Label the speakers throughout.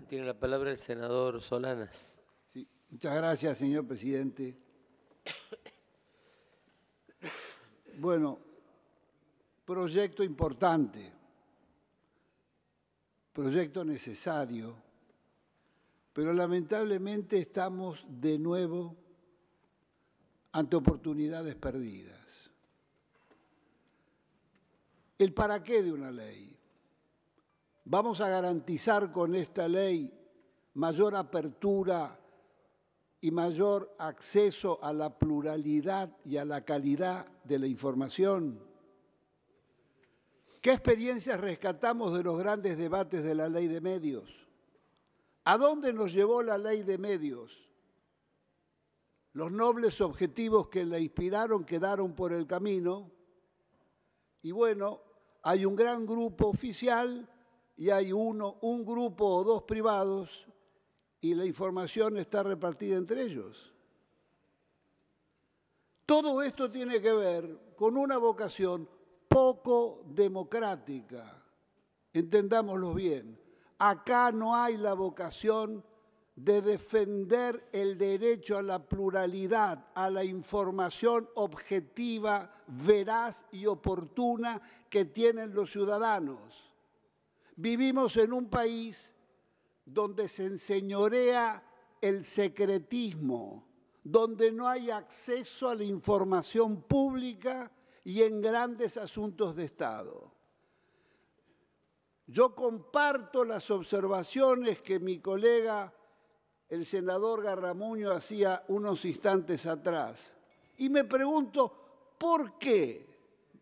Speaker 1: Tiene la palabra el senador Solanas.
Speaker 2: Sí, muchas gracias, señor presidente. Bueno, proyecto importante, proyecto necesario, pero lamentablemente estamos de nuevo ante oportunidades perdidas. ¿El para qué de una ley? ¿Vamos a garantizar con esta ley mayor apertura y mayor acceso a la pluralidad y a la calidad de la información? ¿Qué experiencias rescatamos de los grandes debates de la ley de medios? ¿A dónde nos llevó la ley de medios? Los nobles objetivos que la inspiraron quedaron por el camino y bueno, hay un gran grupo oficial y hay un grupo o dos privados y la información está repartida entre ellos. Todo esto tiene que ver con una vocación poco democrática. Entendámoslo bien. Acá no hay la vocación de defender el derecho a la pluralidad, a la información objetiva, veraz y oportuna que tienen los ciudadanos. Vivimos en un país donde se enseñorea el secretismo, donde no hay acceso a la información pública y en grandes asuntos de Estado. Yo comparto las observaciones que mi colega, el senador Garramuño, hacía unos instantes atrás. Y me pregunto, ¿por qué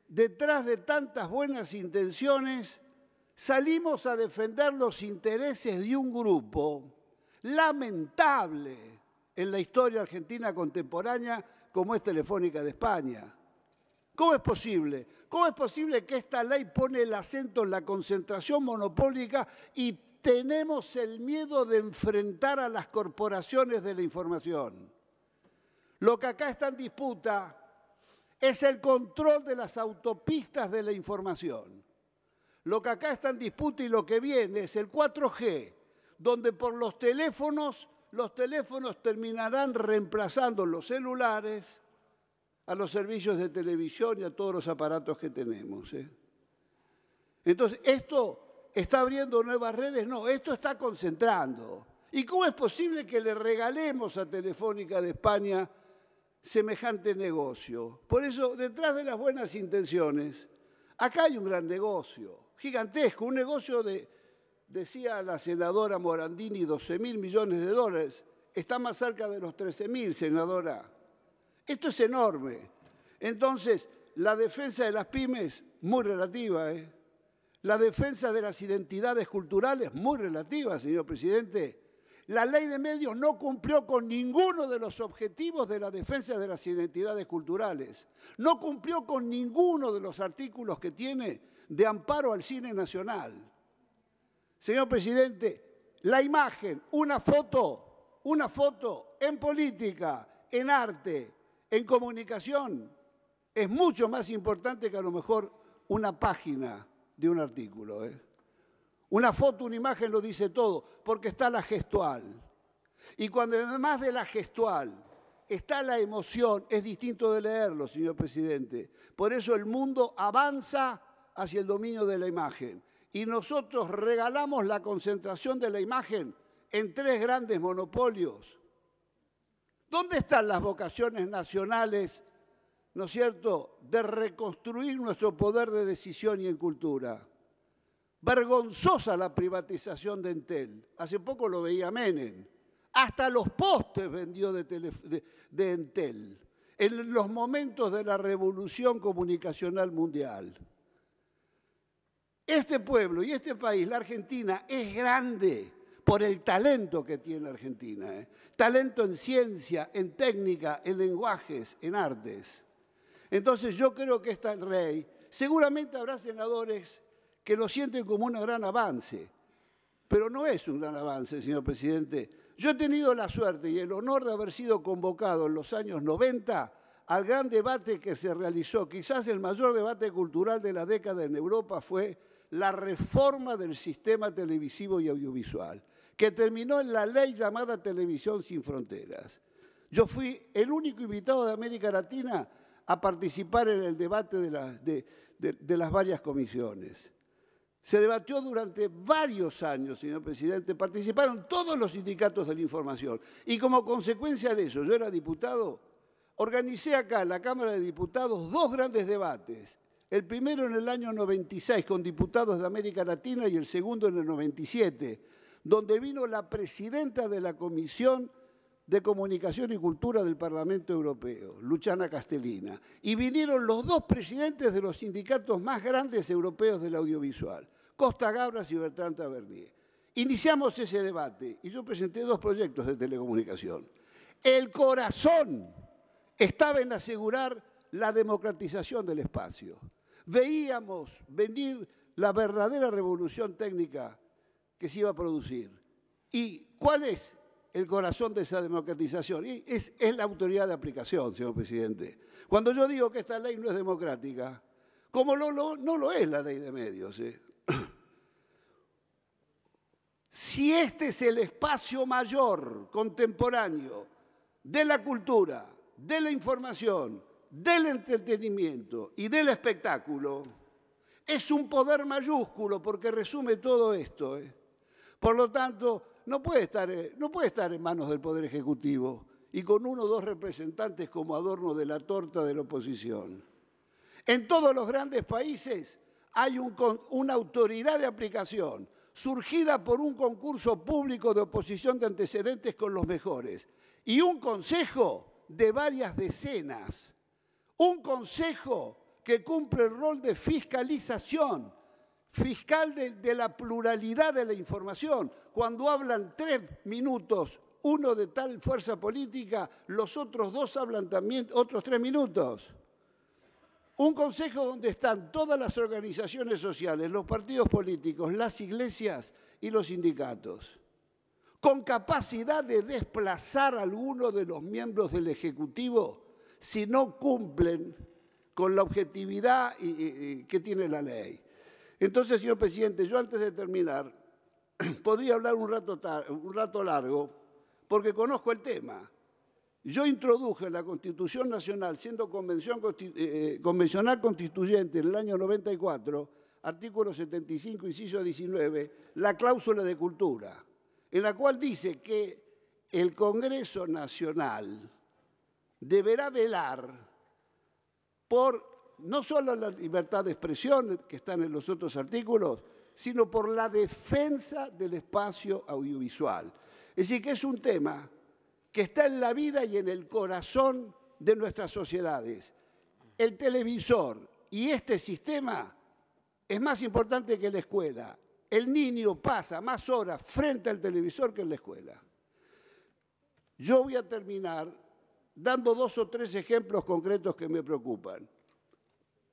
Speaker 2: detrás de tantas buenas intenciones salimos a defender los intereses de un grupo lamentable en la historia argentina contemporánea como es Telefónica de España? ¿Cómo es posible? ¿Cómo es posible que esta ley pone el acento en la concentración monopólica y tenemos el miedo de enfrentar a las corporaciones de la información? Lo que acá está en disputa es el control de las autopistas de la información. Lo que acá está en disputa y lo que viene es el 4G, donde por los teléfonos terminarán reemplazando los celulares, a los servicios de televisión y a todos los aparatos que tenemos. Entonces, ¿esto está abriendo nuevas redes? No, esto está concentrando. ¿Y cómo es posible que le regalemos a Telefónica de España semejante negocio? Por eso, detrás de las buenas intenciones, acá hay un gran negocio, gigantesco, un negocio de, decía la senadora Morandini, 12.000 millones de dólares. Está más cerca de los 13.000, senadora. Esto es enorme. Entonces, la defensa de las pymes, muy relativa. La defensa de las identidades culturales, muy relativa, señor presidente. La ley de medios no cumplió con ninguno de los objetivos de la defensa de las identidades culturales. No cumplió con ninguno de los artículos que tiene de amparo al cine nacional. Señor presidente, la imagen, una foto en política, en arte, en comunicación, es mucho más importante que a lo mejor una página de un artículo. Una foto, una imagen lo dice todo, porque está la gestual. Y cuando además de la gestual está la emoción, es distinto de leerlo, señor presidente. Por eso el mundo avanza hacia el dominio de la imagen. Y nosotros regalamos la concentración de la imagen en tres grandes monopolios. ¿Dónde están las vocaciones nacionales, no es cierto?, de reconstruir nuestro poder de decisión y en cultura? Vergonzosa la privatización de Entel. Hace poco lo veía Menem. Hasta los postes vendió de Entel en los momentos de la revolución comunicacional mundial. Este pueblo y este país, la Argentina, es grande por el talento que tiene Argentina. Talento en ciencia, en técnica, en lenguajes, en artes. Entonces yo creo que esta ley, seguramente habrá senadores que lo sienten como un gran avance, pero no es un gran avance, señor presidente. Yo he tenido la suerte y el honor de haber sido convocado en los años 90 al gran debate que se realizó. Quizás el mayor debate cultural de la década en Europa fue la reforma del sistema televisivo y audiovisual, que terminó en la ley llamada Televisión Sin Fronteras. Yo fui el único invitado de América Latina a participar en el debate de las varias comisiones. Se debatió durante varios años, señor presidente, participaron todos los sindicatos de la información. Y como consecuencia de eso, yo era diputado, organicé acá en la Cámara de Diputados 2 grandes debates. El primero en el año 96 con diputados de América Latina y el segundo en el 97, donde vino la presidenta de la Comisión de Comunicación y Cultura del Parlamento Europeo, Luciana Castellina, y vinieron los 2 presidentes de los sindicatos más grandes europeos del audiovisual, Costa Gabras y Bertrand Tavernier. Iniciamos ese debate y yo presenté 2 proyectos de telecomunicación. El corazón estaba en asegurar la democratización del espacio. Veíamos venir la verdadera revolución técnica que se iba a producir. ¿Y cuál es el corazón de esa democratización? Y es la autoridad de aplicación, señor presidente. Cuando yo digo que esta ley no es democrática, como no lo es la ley de medios. Si este es el espacio mayor, contemporáneo, de la cultura, de la información, del entretenimiento y del espectáculo, es un poder mayúsculo porque resume todo esto. Por lo tanto, no puede estar en manos del Poder Ejecutivo y con 1 o 2 representantes como adorno de la torta de la oposición. En todos los grandes países hay una autoridad de aplicación surgida por un concurso público de oposición de antecedentes con los mejores y un consejo de varias decenas. Un consejo que cumple el rol de fiscalización, fiscal de la pluralidad de la información. Cuando hablan 3 minutos, uno de tal fuerza política, los otros 2 hablan también otros 3 minutos. Un consejo donde están todas las organizaciones sociales, los partidos políticos, las iglesias y los sindicatos, con capacidad de desplazar a alguno de los miembros del Ejecutivo si no cumplen con la objetividad que tiene la ley. Entonces, señor presidente, yo antes de terminar, podría hablar un rato largo, porque conozco el tema. Yo introduje la Constitución Nacional, siendo convencional constituyente en el año 94, artículo 75, inciso 19, la cláusula de cultura, en la cual dice que el Congreso Nacional deberá velar por no solo la libertad de expresión, que están en los otros artículos, sino por la defensa del espacio audiovisual. Es decir, que es un tema que está en la vida y en el corazón de nuestras sociedades. El televisor y este sistema es más importante que la escuela. El niño pasa más horas frente al televisor que en la escuela. Yo voy a terminar dando 2 o 3 ejemplos concretos que me preocupan.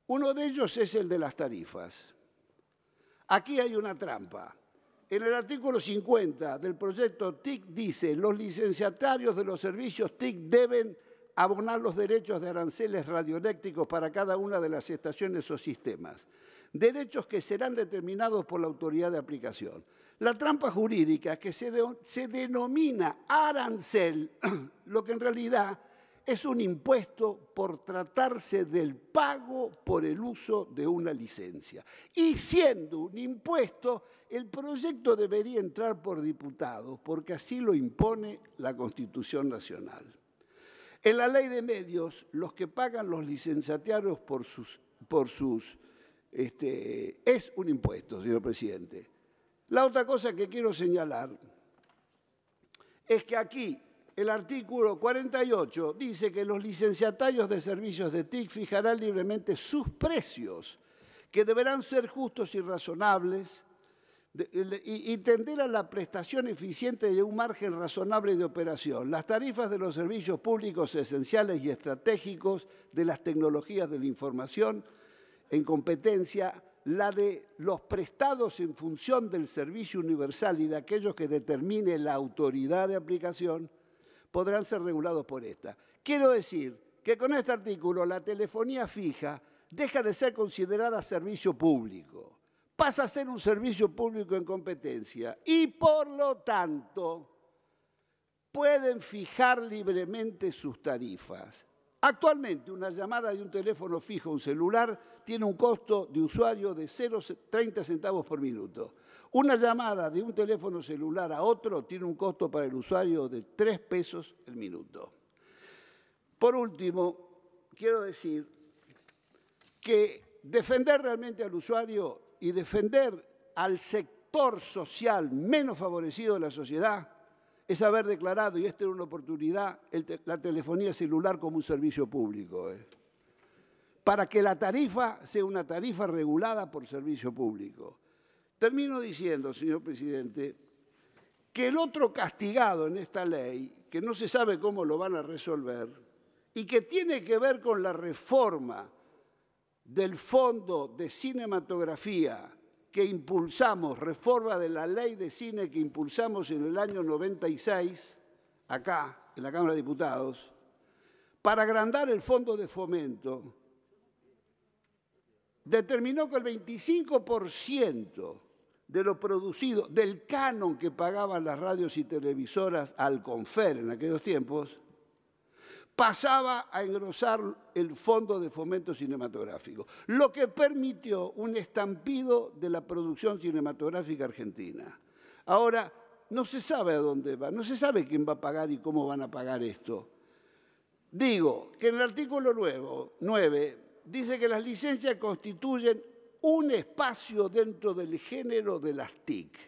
Speaker 2: Uno de ellos es el de las tarifas. Aquí hay una trampa. En el artículo 50 del proyecto TIC dice: los licenciatarios de los servicios TIC deben abonar los derechos de aranceles radioeléctricos para cada una de las estaciones o sistemas, derechos que serán determinados por la autoridad de aplicación. La trampa jurídica que se denomina arancel, lo que en realidad es un impuesto por tratarse del pago por el uso de una licencia. Y siendo un impuesto, el proyecto debería entrar por diputados, porque así lo impone la Constitución Nacional. En la ley de medios, los que pagan los licenciatarios es un impuesto, señor presidente. La otra cosa que quiero señalar es que aquí el artículo 48 dice que los licenciatarios de servicios de TIC fijarán libremente sus precios, que deberán ser justos y razonables, y tender a la prestación eficiente de un margen razonable de operación. Las tarifas de los servicios públicos esenciales y estratégicos de las tecnologías de la información en competencia, la de los prestados en función del servicio universal y de aquellos que determine la autoridad de aplicación, podrán ser regulados por esta. Quiero decir que con este artículo la telefonía fija deja de ser considerada servicio público, pasa a ser un servicio público en competencia y, por lo tanto, pueden fijar libremente sus tarifas. Actualmente, una llamada de un teléfono fijo a un celular tiene un costo de usuario de 0,30 centavos por minuto. Una llamada de un teléfono celular a otro tiene un costo para el usuario de 3 pesos el minuto. Por último, quiero decir que defender realmente al usuario y defender al sector social menos favorecido de la sociedad es haber declarado, y esta es una oportunidad, la telefonía celular como un servicio público. Para que la tarifa sea una tarifa regulada por servicio público. Termino diciendo, señor presidente, que el otro castigado en esta ley, que no se sabe cómo lo van a resolver, y que tiene que ver con la reforma del Fondo de Cinematografía que impulsamos, reforma de la Ley de Cine que impulsamos en el año 96, acá, en la Cámara de Diputados, para agrandar el Fondo de Fomento, determinó que el 25% de lo producido, del canon que pagaban las radios y televisoras al Confer en aquellos tiempos, pasaba a engrosar el Fondo de Fomento Cinematográfico, lo que permitió un estampido de la producción cinematográfica argentina. Ahora, no se sabe a dónde va, no se sabe quién va a pagar y cómo van a pagar esto. Digo que en el artículo 9 dice que las licencias constituyen un espacio dentro del género de las TIC.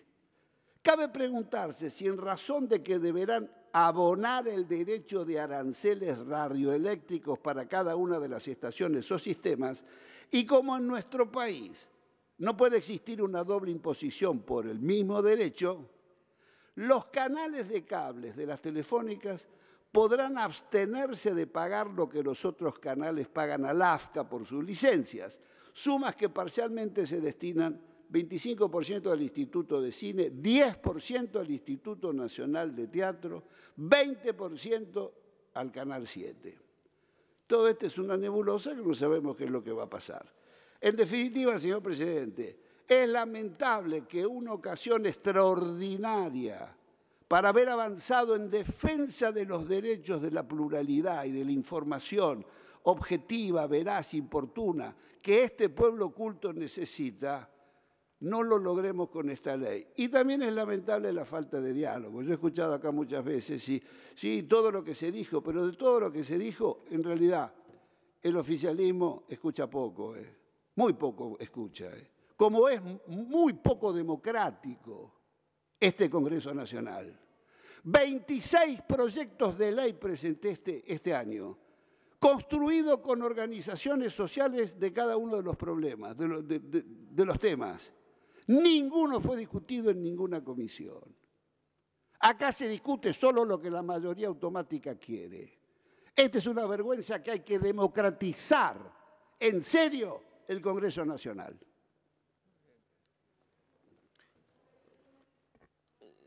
Speaker 2: Cabe preguntarse si en razón de que deberán abonar el derecho de aranceles radioeléctricos para cada una de las estaciones o sistemas, y como en nuestro país no puede existir una doble imposición por el mismo derecho, los canales de cables de las telefónicas podrán abstenerse de pagar lo que los otros canales pagan al AFCA por sus licencias, sumas que parcialmente se destinan 25% al Instituto de Cine, 10% al Instituto Nacional de Teatro, 20% al Canal 7. Todo esto es una nebulosa que no sabemos qué es lo que va a pasar. En definitiva, señor presidente, es lamentable que una ocasión extraordinaria para haber avanzado en defensa de los derechos de la pluralidad y de la información objetiva, veraz, importuna, que este pueblo culto necesita, no lo logremos con esta ley. Y también es lamentable la falta de diálogo. Yo he escuchado acá muchas veces, sí, todo lo que se dijo, pero de todo lo que se dijo, en realidad, el oficialismo escucha poco, muy poco escucha. Como es muy poco democrático este Congreso Nacional. 26 proyectos de ley presenté este año, construidos con organizaciones sociales de cada uno de los problemas, de los temas. Ninguno fue discutido en ninguna comisión. Acá se discute solo lo que la mayoría automática quiere. Esta es una vergüenza que hay que democratizar en serio el Congreso Nacional.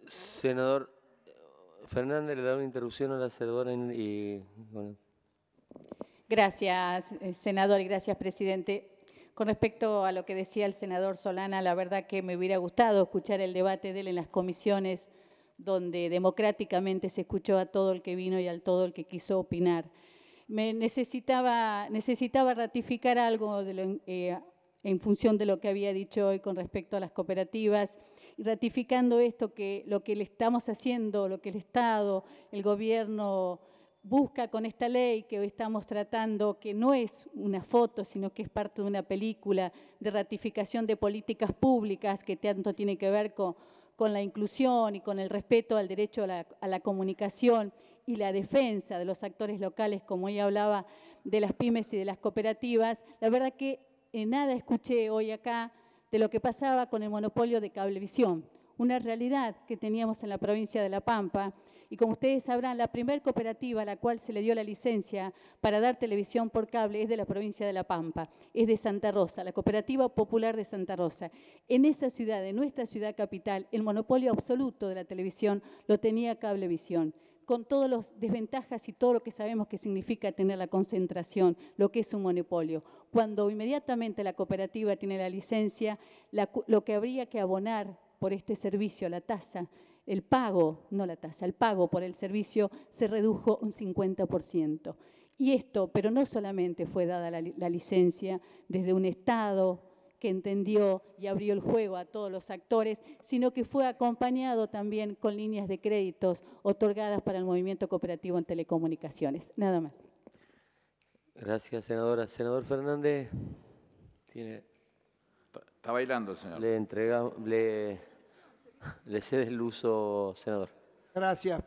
Speaker 1: Senador Fernández, le da una interrupción a la senadora y... Bueno.
Speaker 3: Gracias, senador, y gracias, presidente. Con respecto a lo que decía el senador Solana, la verdad que me hubiera gustado escuchar el debate de él en las comisiones donde democráticamente se escuchó a todo el que vino y a todo el que quiso opinar. Necesitaba ratificar algo en función de lo que había dicho hoy con respecto a las cooperativas, y ratificando esto, que lo que le estamos haciendo, lo que el Estado, el gobierno busca con esta ley que hoy estamos tratando, que no es una foto, sino que es parte de una película de ratificación de políticas públicas que tanto tiene que ver con la inclusión y con el respeto al derecho a la comunicación y la defensa de los actores locales, como ella hablaba de las pymes y de las cooperativas. La verdad que nada escuché hoy acá de lo que pasaba con el monopolio de Cablevisión, una realidad que teníamos en la provincia de La Pampa. Y como ustedes sabrán, la primer cooperativa a la cual se le dio la licencia para dar televisión por cable es de la provincia de La Pampa, es de Santa Rosa, la Cooperativa Popular de Santa Rosa. En esa ciudad, en nuestra ciudad capital, el monopolio absoluto de la televisión lo tenía Cablevisión. con todas las desventajas y todo lo que sabemos que significa tener la concentración, lo que es un monopolio. Cuando inmediatamente la cooperativa tiene la licencia, lo que habría que abonar por este servicio, la tasa, el pago, no la tasa, el pago por el servicio se redujo un 50%. Y esto, pero no solamente fue dada la licencia desde un Estado que entendió y abrió el juego a todos los actores, sino que fue acompañado también con líneas de créditos otorgadas para el movimiento cooperativo en telecomunicaciones. Nada más.
Speaker 1: Gracias, senadora. Senador Fernández, tiene...
Speaker 4: Está bailando, señor.
Speaker 1: Le cede el uso, senador.
Speaker 2: Gracias.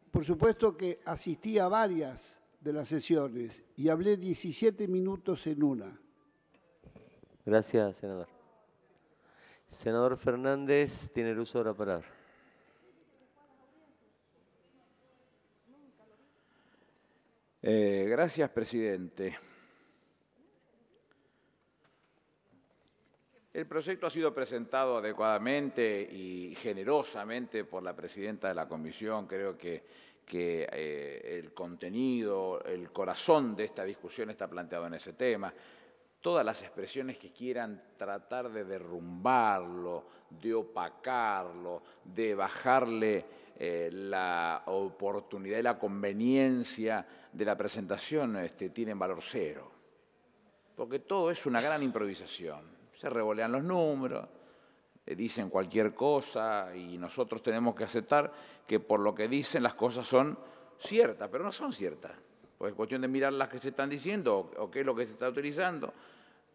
Speaker 2: Por supuesto que asistí a varias de las sesiones y hablé 17 minutos en una.
Speaker 1: Gracias, senador. Senador Fernández, tiene el uso de la palabra.
Speaker 4: Gracias, presidente. El proyecto ha sido presentado adecuadamente y generosamente por la presidenta de la comisión. Creo que el contenido, el corazón de esta discusión está planteado en ese tema. Todas las expresiones que quieran tratar de derrumbarlo, de opacarlo, de bajarle la oportunidad y la conveniencia de la presentación tienen valor cero. Porque todo es una gran improvisación. Se revolean los números, dicen cualquier cosa y nosotros tenemos que aceptar que por lo que dicen las cosas son ciertas, pero no son ciertas. Pues es cuestión de mirar las que se están diciendo o qué es lo que se está utilizando.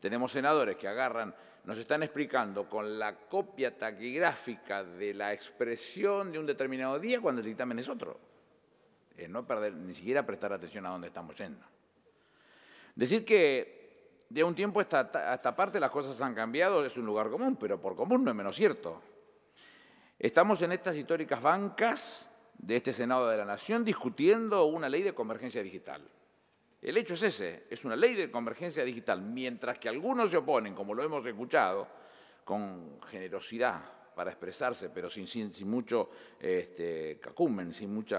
Speaker 4: Tenemos senadores que agarran, nos están explicando con la copia taquigráfica de la expresión de un determinado día cuando el dictamen es otro. No perder, ni siquiera prestar atención a dónde estamos yendo. Decir que de un tiempo a esta parte las cosas han cambiado es un lugar común, pero por común no es menos cierto. Estamos en estas históricas bancas de este Senado de la Nación discutiendo una ley de convergencia digital. El hecho es ese, es una ley de convergencia digital, mientras que algunos se oponen, como lo hemos escuchado, con generosidad para expresarse, pero sin mucho cacumen, sin mucho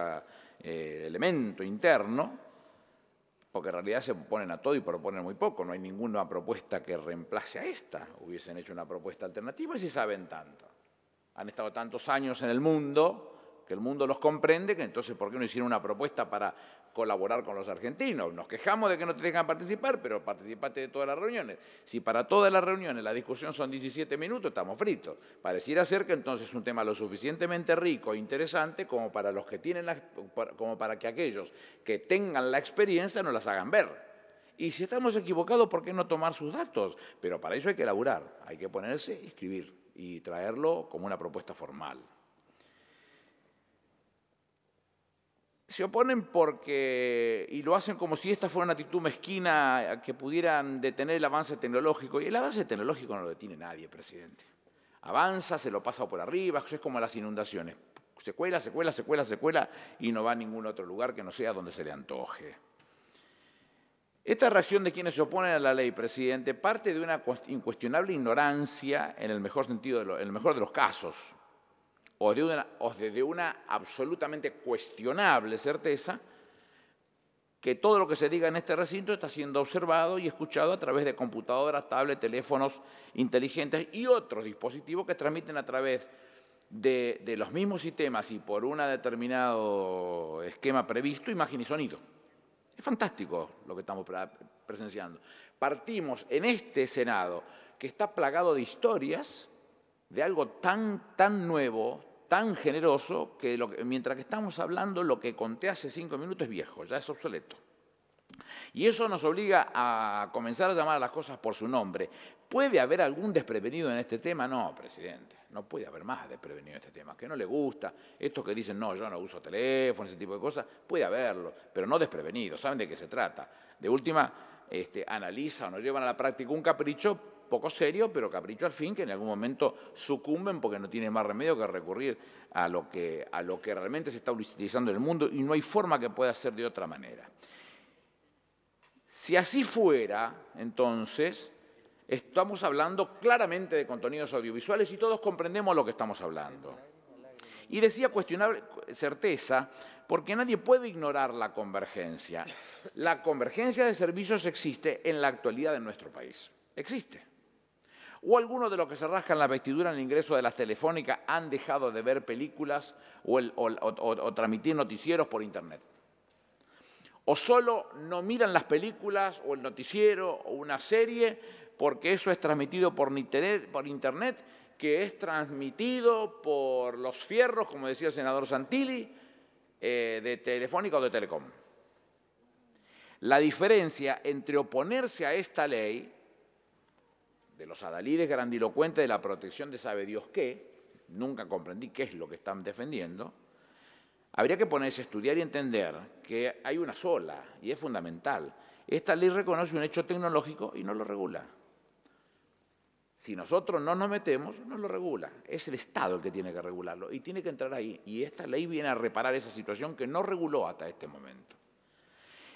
Speaker 4: elemento interno, porque en realidad se oponen a todo y proponen muy poco. No hay ninguna propuesta que reemplace a esta. Hubiesen hecho una propuesta alternativa y si saben tanto. Han estado tantos años en el mundo, que el mundo los comprende, que entonces ¿por qué no hicieron una propuesta para colaborar con los argentinos? Nos quejamos de que no te dejan participar, pero participaste de todas las reuniones. Si para todas las reuniones la discusión son 17 minutos, estamos fritos. Pareciera ser que entonces es un tema lo suficientemente rico e interesante como para los que tienen como para que aquellos que tengan la experiencia nos las hagan ver. Y si estamos equivocados, ¿por qué no tomar sus datos? Pero para eso hay que elaborar, hay que ponerse, escribir y traerlo como una propuesta formal. Se oponen porque, y lo hacen como si esta fuera una actitud mezquina que pudieran detener el avance tecnológico. Y el avance tecnológico no lo detiene nadie, presidente. Avanza, se lo pasa por arriba, es como las inundaciones. Se cuela, se cuela, se cuela, se cuela y no va a ningún otro lugar que no sea donde se le antoje. Esta reacción de quienes se oponen a la ley, presidente, parte de una incuestionable ignorancia en el mejor sentido, en el mejor de los casos, o de una absolutamente cuestionable certeza que todo lo que se diga en este recinto está siendo observado y escuchado a través de computadoras, tablets, teléfonos inteligentes y otros dispositivos que transmiten a través de los mismos sistemas y por un determinado esquema previsto, imagen y sonido. Es fantástico lo que estamos presenciando. Partimos en este Senado, que está plagado de historias, de algo tan nuevo, tan generoso, que mientras que estamos hablando, lo que conté hace 5 minutos es viejo, ya es obsoleto. Y eso nos obliga a comenzar a llamar a las cosas por su nombre. ¿Puede haber algún desprevenido en este tema? No, presidente, no puede haber más desprevenido en este tema. Que no le gusta, estos que dicen, no, yo no uso teléfono, ese tipo de cosas, puede haberlo, pero no desprevenido, saben de qué se trata. De última, analizan o llevan a la práctica un capricho poco serio, pero capricho al fin, que en algún momento sucumben porque no tienen más remedio que recurrir a lo que realmente se está utilizando en el mundo y no hay forma que pueda ser de otra manera. Si así fuera, entonces, estamos hablando claramente de contenidos audiovisuales y todos comprendemos lo que estamos hablando. Y decía cuestionable certeza porque nadie puede ignorar la convergencia. La convergencia de servicios existe en la actualidad en nuestro país. Existe. O algunos de los que se rascan la vestidura en el ingreso de las telefónicas han dejado de ver películas o transmitir noticieros por Internet. O solo no miran las películas o el noticiero o una serie porque eso es transmitido por Internet, que es transmitido por los fierros, como decía el senador Santilli, de Telefónica o de Telecom. La diferencia entre oponerse a esta ley, de los adalides grandilocuentes de la protección de sabe Dios qué, nunca comprendí qué es lo que están defendiendo, habría que ponerse a estudiar y entender que hay una sola, y es fundamental. Esta ley reconoce un hecho tecnológico y no lo regula. Si nosotros no nos metemos, no lo regula. Es el Estado el que tiene que regularlo y tiene que entrar ahí. Y esta ley viene a reparar esa situación que no reguló hasta este momento.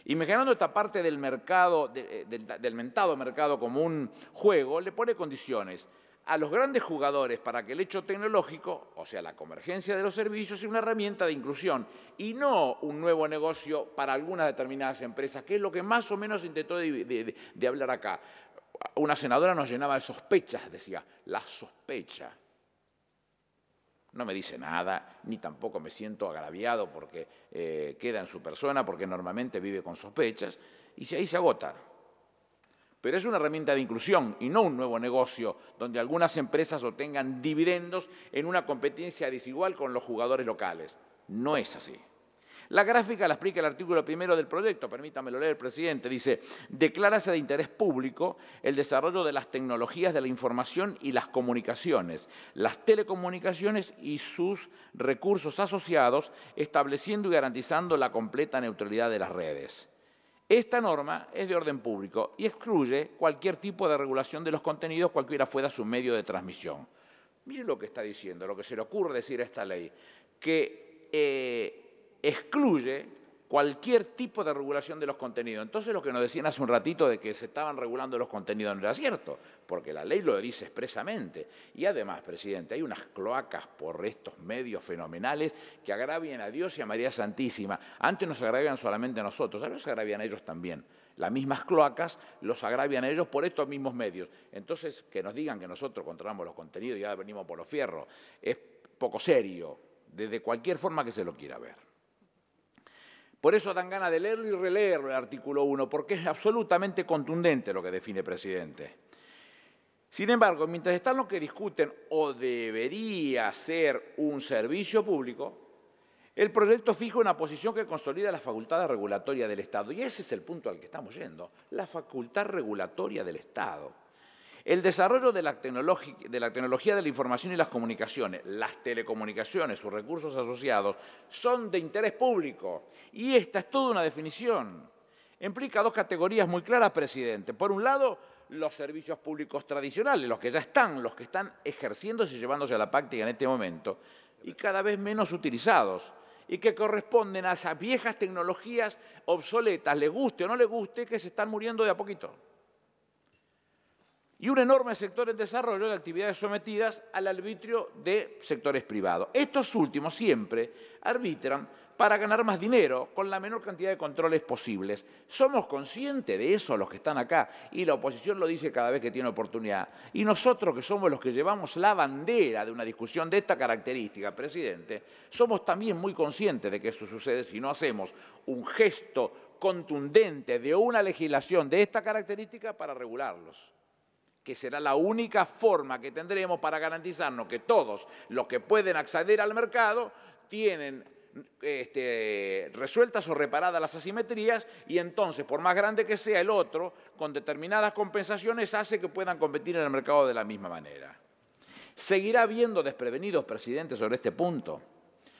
Speaker 4: Imaginando esta parte del mercado, del mentado mercado como un juego, le pone condiciones a los grandes jugadores para que el hecho tecnológico, o sea, la convergencia de los servicios, sea una herramienta de inclusión y no un nuevo negocio para algunas determinadas empresas, que es lo que más o menos intentó de hablar acá. Una senadora nos llenaba de sospechas, decía, la sospecha. No me dice nada, ni tampoco me siento agraviado porque queda en su persona, porque normalmente vive con sospechas, y ahí se agota. Pero es una herramienta de inclusión y no un nuevo negocio donde algunas empresas obtengan dividendos en una competencia desigual con los jugadores locales. No es así. La gráfica la explica el artículo 1 del proyecto, permítamelo leer, presidente, dice: declárase de interés público el desarrollo de las tecnologías de la información y las comunicaciones, las telecomunicaciones y sus recursos asociados, estableciendo y garantizando la completa neutralidad de las redes. Esta norma es de orden público y excluye cualquier tipo de regulación de los contenidos, cualquiera fuera su medio de transmisión. Miren lo que está diciendo, lo que se le ocurre decir a esta ley, que excluye cualquier tipo de regulación de los contenidos. Entonces, lo que nos decían hace un ratito de que se estaban regulando los contenidos no era cierto, porque la ley lo dice expresamente. Y además, presidente, hay unas cloacas por estos medios fenomenales que agravian a Dios y a María Santísima. Antes nos agravian solamente a nosotros, ahora nos agravian a ellos también. Las mismas cloacas los agravian a ellos por estos mismos medios. Entonces, que nos digan que nosotros controlamos los contenidos y ya venimos por los fierros, es poco serio, desde cualquier forma que se lo quiera ver. Por eso dan ganas de leerlo y releerlo el artículo 1, porque es absolutamente contundente lo que define, presidente. Sin embargo, mientras están los que discuten o debería ser un servicio público, el proyecto fija una posición que consolida la facultad regulatoria del Estado. Y ese es el punto al que estamos yendo, la facultad regulatoria del Estado. El desarrollo de la tecnología de la información y las comunicaciones, las telecomunicaciones, sus recursos asociados, son de interés público. Y esta es toda una definición. Implica dos categorías muy claras, presidente. Por un lado, los servicios públicos tradicionales, los que ya están, los que están ejerciéndose y llevándose a la práctica en este momento, y cada vez menos utilizados, y que corresponden a esas viejas tecnologías obsoletas, le guste o no le guste, que se están muriendo de a poquito. Y un enorme sector en desarrollo de actividades sometidas al arbitrio de sectores privados. Estos últimos siempre arbitran para ganar más dinero con la menor cantidad de controles posibles. Somos conscientes de eso los que están acá y la oposición lo dice cada vez que tiene oportunidad. Y nosotros que somos los que llevamos la bandera de una discusión de esta característica, presidente, somos también muy conscientes de que esto sucede si no hacemos un gesto contundente de una legislación de esta característica para regularlos, que será la única forma que tendremos para garantizarnos que todos los que pueden acceder al mercado tienen resueltas o reparadas las asimetrías y entonces, por más grande que sea el otro, con determinadas compensaciones hace que puedan competir en el mercado de la misma manera. ¿Seguirá habiendo desprevenidos, presidente, sobre este punto?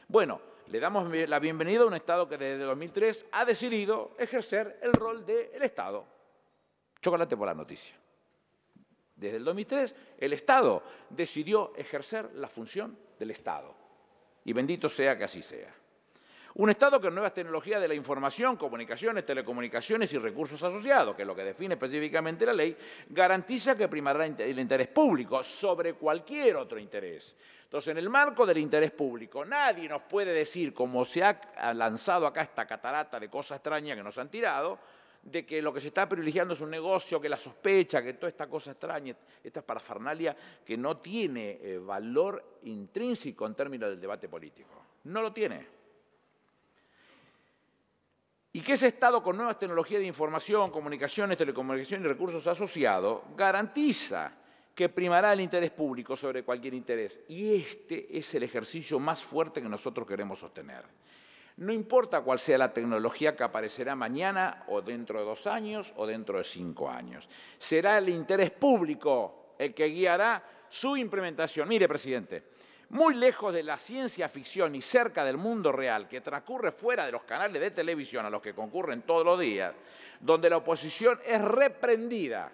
Speaker 4: Bueno, le damos la bienvenida a un Estado que desde 2003 ha decidido ejercer el rol del Estado. Chocolate por la noticia. Desde el 2003, el Estado decidió ejercer la función del Estado. Y bendito sea que así sea. Un Estado con nuevas tecnologías de la información, comunicaciones, telecomunicaciones y recursos asociados, que es lo que define específicamente la ley, garantiza que primará el interés público sobre cualquier otro interés. Entonces, en el marco del interés público, nadie nos puede decir, como se ha lanzado acá esta catarata de cosas extrañas que nos han tirado, de que lo que se está privilegiando es un negocio, que la sospecha, que toda esta cosa extraña, esta parafernalia que no tiene valor intrínseco en términos del debate político. No lo tiene. Y que ese Estado con nuevas tecnologías de información, comunicaciones, telecomunicaciones y recursos asociados garantiza que primará el interés público sobre cualquier interés. Y este es el ejercicio más fuerte que nosotros queremos sostener. No importa cuál sea la tecnología que aparecerá mañana o dentro de 2 años o dentro de 5 años. Será el interés público el que guiará su implementación. Mire, presidente, muy lejos de la ciencia ficción y cerca del mundo real que transcurre fuera de los canales de televisión a los que concurren todos los días, donde la oposición es reprendida.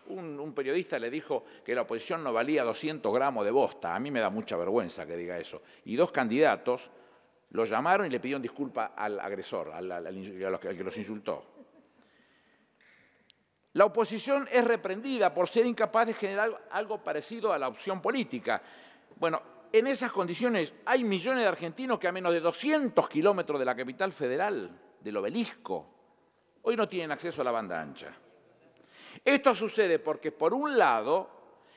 Speaker 4: Un periodista le dijo que la oposición no valía 200 gramos de bosta. A mí me da mucha vergüenza que diga eso. Y 2 candidatos lo llamaron y le pidieron disculpas al agresor, al que los insultó. La oposición es reprendida por ser incapaz de generar algo parecido a la opción política. Bueno, en esas condiciones hay millones de argentinos que a menos de 200 kilómetros de la capital federal, del Obelisco, hoy no tienen acceso a la banda ancha. Esto sucede porque, por un lado,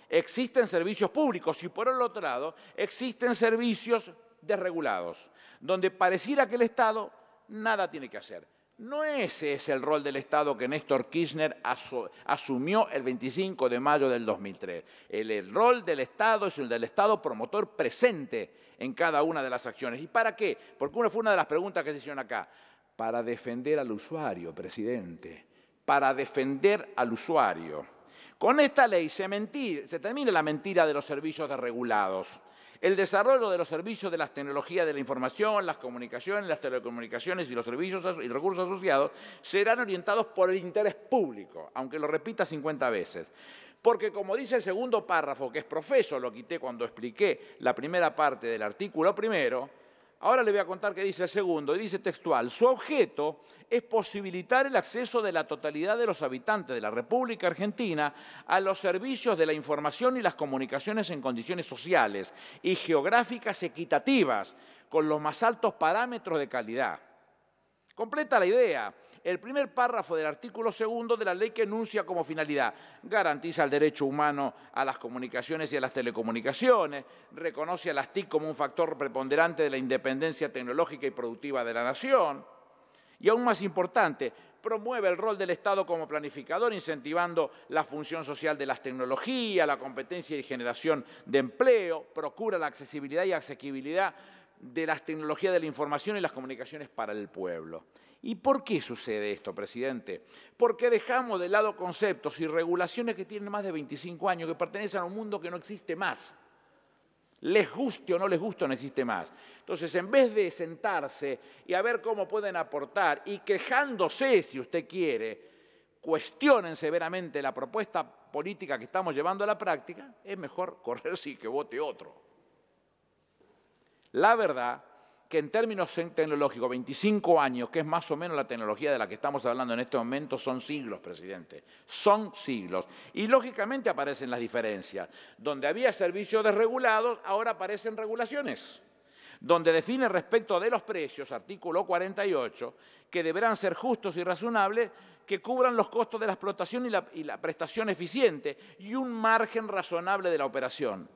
Speaker 4: existen servicios públicos y, por el otro lado, existen servicios desregulados, donde pareciera que el Estado nada tiene que hacer. No ese es el rol del Estado que Néstor Kirchner asumió el 25 de mayo del 2003. El rol del Estado es el del Estado promotor presente en cada una de las acciones. ¿Y para qué? Porque fue una de las preguntas que se hicieron acá. Para defender al usuario, presidente. Para defender al usuario. Con esta ley se termina la mentira de los servicios desregulados. El desarrollo de los servicios de las tecnologías de la información, las comunicaciones, las telecomunicaciones y los servicios y recursos asociados serán orientados por el interés público, aunque lo repita 50 veces. Porque, como dice el segundo párrafo, que es profeso, lo quité cuando expliqué la primera parte del artículo primero, ahora le voy a contar qué dice el segundo, y dice textual: su objeto es posibilitar el acceso de la totalidad de los habitantes de la República Argentina a los servicios de la información y las comunicaciones en condiciones sociales y geográficas equitativas, con los más altos parámetros de calidad. Completa la idea el primer párrafo del artículo segundo de la ley, que enuncia como finalidad: garantiza el derecho humano a las comunicaciones y a las telecomunicaciones, reconoce a las TIC como un factor preponderante de la independencia tecnológica y productiva de la nación, y aún más importante, promueve el rol del Estado como planificador, incentivando la función social de las tecnologías, la competencia y generación de empleo, procura la accesibilidad y asequibilidad de las tecnologías de la información y las comunicaciones para el pueblo. ¿Y por qué sucede esto, presidente? Porque dejamos de lado conceptos y regulaciones que tienen más de 25 años, que pertenecen a un mundo que no existe más. Les guste o no les guste, no existe más. Entonces, en vez de sentarse y a ver cómo pueden aportar y quejándose, si usted quiere, cuestionen severamente la propuesta política que estamos llevando a la práctica, es mejor correrse y que vote otro. La verdad que en términos tecnológicos, 25 años, que es más o menos la tecnología de la que estamos hablando en este momento, son siglos, presidente. Son siglos. Y lógicamente aparecen las diferencias. Donde había servicios desregulados, ahora aparecen regulaciones. Donde define respecto de los precios, artículo 48, que deberán ser justos y razonables, que cubran los costos de la explotación y la prestación eficiente y un margen razonable de la operación.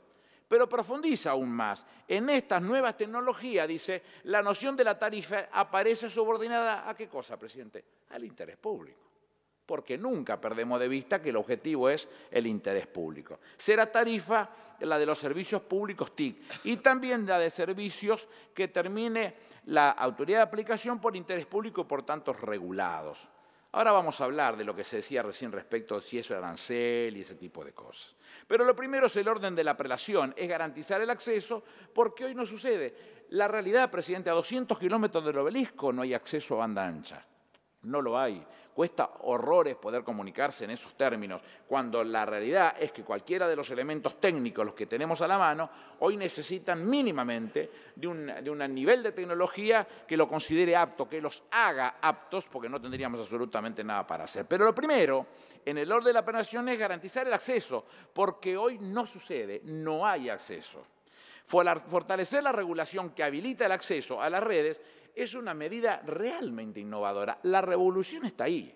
Speaker 4: Pero profundiza aún más. En estas nuevas tecnologías, dice, la noción de la tarifa aparece subordinada ¿a qué cosa, presidente? Al interés público. Porque nunca perdemos de vista que el objetivo es el interés público. Será tarifa la de los servicios públicos TIC y también la de servicios que termine la autoridad de aplicación por interés público y por tanto regulados. Ahora vamos a hablar de lo que se decía recién respecto a si eso era arancel y ese tipo de cosas. Pero lo primero es el orden de la prelación, es garantizar el acceso, porque hoy no sucede. La realidad, presidente, a 200 kilómetros del Obelisco no hay acceso a banda ancha. No lo hay. Cuesta horrores poder comunicarse en esos términos, cuando la realidad es que cualquiera de los elementos técnicos, los que tenemos a la mano, hoy necesitan mínimamente de un nivel de tecnología que lo considere apto, que los haga aptos, porque no tendríamos absolutamente nada para hacer. Pero lo primero, en el orden de la operación, es garantizar el acceso, porque hoy no sucede, no hay acceso. Fortalecer la regulación que habilita el acceso a las redes es una medida realmente innovadora. La revolución está ahí,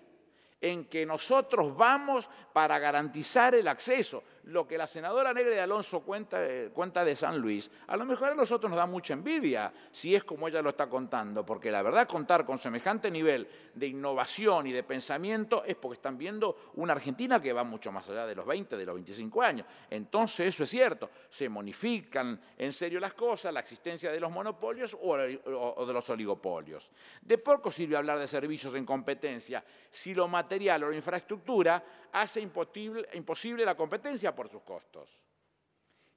Speaker 4: en que nosotros vamos para garantizar el acceso. Lo que la senadora Negri de Alonso cuenta de San Luis, a lo mejor a nosotros nos da mucha envidia, si es como ella lo está contando, porque la verdad contar con semejante nivel de innovación y de pensamiento es porque están viendo una Argentina que va mucho más allá de los 20, de los 25 años. Entonces eso es cierto, se modifican en serio las cosas, la existencia de los monopolios o de los oligopolios. De poco sirve hablar de servicios en competencia si lo material o la infraestructura hace imposible la competencia por sus costos.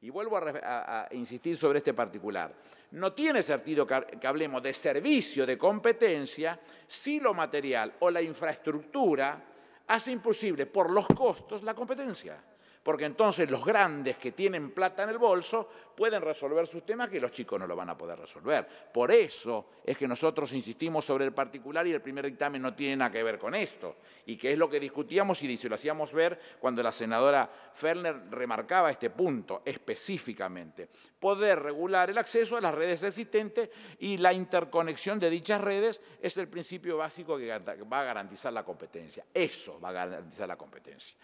Speaker 4: Y vuelvo a insistir sobre este particular. No tiene sentido que hablemos de servicio de competencia si lo material o la infraestructura hace imposible por los costos la competencia. Porque entonces los grandes que tienen plata en el bolso pueden resolver sus temas que los chicos no lo van a poder resolver. Por eso es que nosotros insistimos sobre el particular y el primer dictamen no tiene nada que ver con esto. Y que es lo que discutíamos y se lo hacíamos ver cuando la senadora Fellner remarcaba este punto específicamente. Poder regular el acceso a las redes existentes y la interconexión de dichas redes es el principio básico que va a garantizar la competencia. Eso va a garantizar la competencia.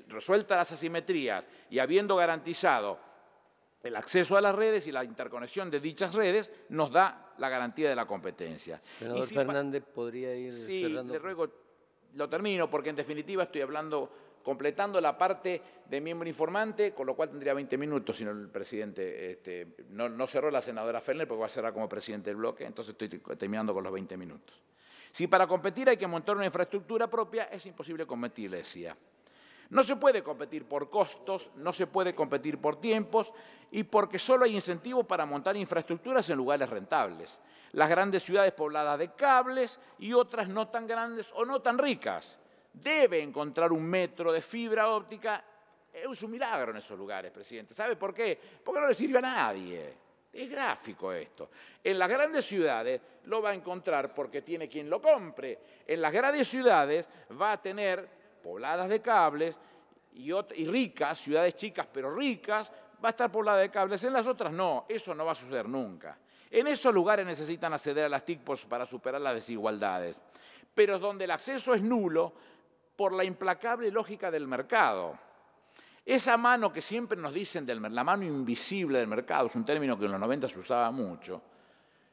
Speaker 4: Resueltas las asimetrías y habiendo garantizado el acceso a las redes y la interconexión de dichas redes, nos da la garantía de la competencia.
Speaker 1: Senador Fernández, ¿podría ir cerrando?
Speaker 4: Sí, le ruego, lo termino, porque en definitiva estoy completando la parte de miembro informante, con lo cual tendría 20 minutos, si no el presidente no cerró la senadora Fellner, porque va a cerrar como presidente del bloque, entonces estoy terminando con los 20 minutos. Si para competir hay que montar una infraestructura propia, es imposible competir, le decía. No se puede competir por costos, no se puede competir por tiempos y porque solo hay incentivos para montar infraestructuras en lugares rentables. Las grandes ciudades pobladas de cables y otras no tan grandes o no tan ricas. Debe encontrar un metro de fibra óptica. Es un milagro en esos lugares, presidente. ¿Sabe por qué? Porque no le sirve a nadie. Es gráfico esto. En las grandes ciudades lo va a encontrar porque tiene quien lo compre. En las grandes ciudades va a tener pobladas de cables y ricas, ciudades chicas pero ricas, va a estar poblada de cables. En las otras no, eso no va a suceder nunca. En esos lugares necesitan acceder a las TIC para superar las desigualdades, pero donde el acceso es nulo por la implacable lógica del mercado. Esa mano que siempre nos dicen, la mano invisible del mercado, es un término que en los 90 se usaba mucho.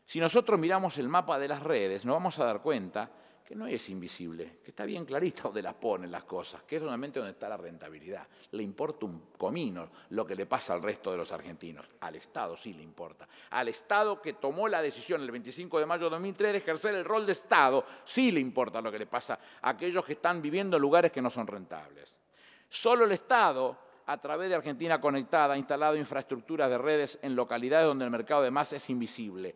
Speaker 4: Si nosotros miramos el mapa de las redes, nos vamos a dar cuenta que no es invisible, que está bien clarito donde las ponen las cosas, que es realmente donde está la rentabilidad. Le importa un comino lo que le pasa al resto de los argentinos. Al Estado sí le importa. Al Estado que tomó la decisión el 25 de mayo de 2003 de ejercer el rol de Estado, sí le importa lo que le pasa a aquellos que están viviendo en lugares que no son rentables. Solo el Estado, a través de Argentina Conectada, ha instalado infraestructuras de redes en localidades donde el mercado de masa es invisible.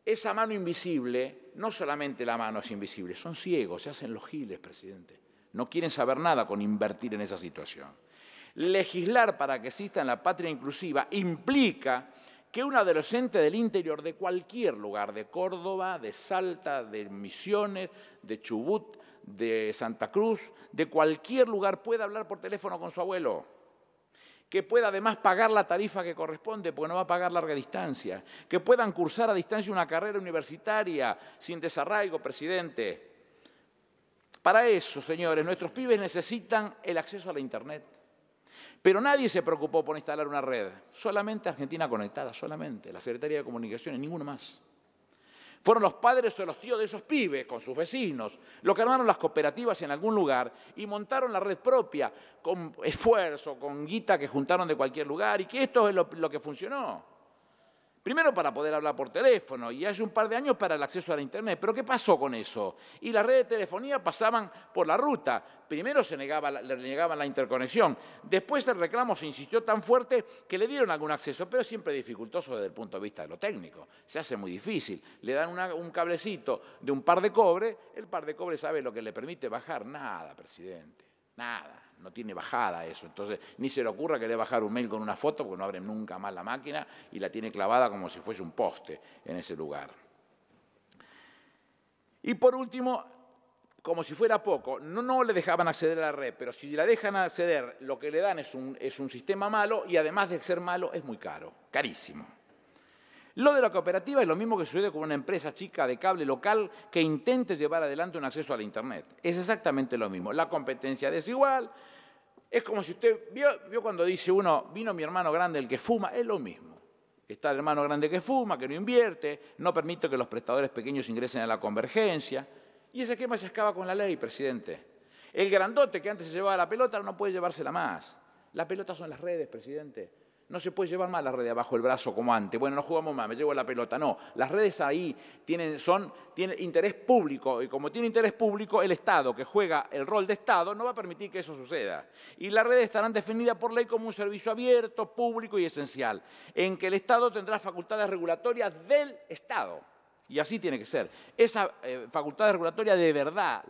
Speaker 4: Esa mano invisible, no solamente la mano es invisible, son ciegos, se hacen los giles, presidente. No quieren saber nada con invertir en esa situación. Legislar para que exista en la patria inclusiva implica que un adolescente del interior de cualquier lugar, de Córdoba, de Salta, de Misiones, de Chubut, de Santa Cruz, de cualquier lugar pueda hablar por teléfono con su abuelo, que pueda además pagar la tarifa que corresponde porque no va a pagar larga distancia, que puedan cursar a distancia una carrera universitaria sin desarraigo, presidente. Para eso, señores, nuestros pibes necesitan el acceso a la Internet. Pero nadie se preocupó por instalar una red, solamente Argentina Conectada, solamente la Secretaría de Comunicaciones, ninguno más. Fueron los padres o los tíos de esos pibes, con sus vecinos, los que armaron las cooperativas en algún lugar y montaron la red propia, con esfuerzo, con guita que juntaron de cualquier lugar, y que esto es lo que funcionó. Primero para poder hablar por teléfono y hace un par de años para el acceso a la Internet. ¿Pero qué pasó con eso? Y las redes de telefonía pasaban por la ruta. Primero le negaban la interconexión. Después el reclamo se insistió tan fuerte que le dieron algún acceso, pero siempre dificultoso desde el punto de vista de lo técnico. Se hace muy difícil. Le dan un cablecito de un par de cobre. El par de cobre sabe lo que le permite bajar. Nada, presidente. Nada. No tiene bajada eso, entonces ni se le ocurra querer bajar un mail con una foto porque no abre nunca más la máquina y la tiene clavada como si fuese un poste en ese lugar. Y por último, como si fuera poco, no le dejaban acceder a la red, pero si la dejan acceder, lo que le dan es un sistema malo y además de ser malo es muy caro, carísimo. Lo de la cooperativa es lo mismo que sucede con una empresa chica de cable local que intente llevar adelante un acceso a la Internet. Es exactamente lo mismo. La competencia desigual. Es como si usted vio cuando dice uno, vino mi hermano grande el que fuma, es lo mismo. Está el hermano grande que fuma, que no invierte, no permite que los prestadores pequeños ingresen a la convergencia. Y ese esquema se acaba con la ley, presidente. El grandote que antes se llevaba la pelota no puede llevársela más. La pelota son las redes, presidente. No se puede llevar más la red abajo el brazo como antes. Bueno, no jugamos más, me llevo la pelota. No, las redes ahí tienen interés público y como tiene interés público, el Estado, que juega el rol de Estado, no va a permitir que eso suceda. Y las redes estarán definidas por ley como un servicio abierto, público y esencial, en que el Estado tendrá facultades regulatorias del Estado. Y así tiene que ser. Esa facultad regulatoria de verdad,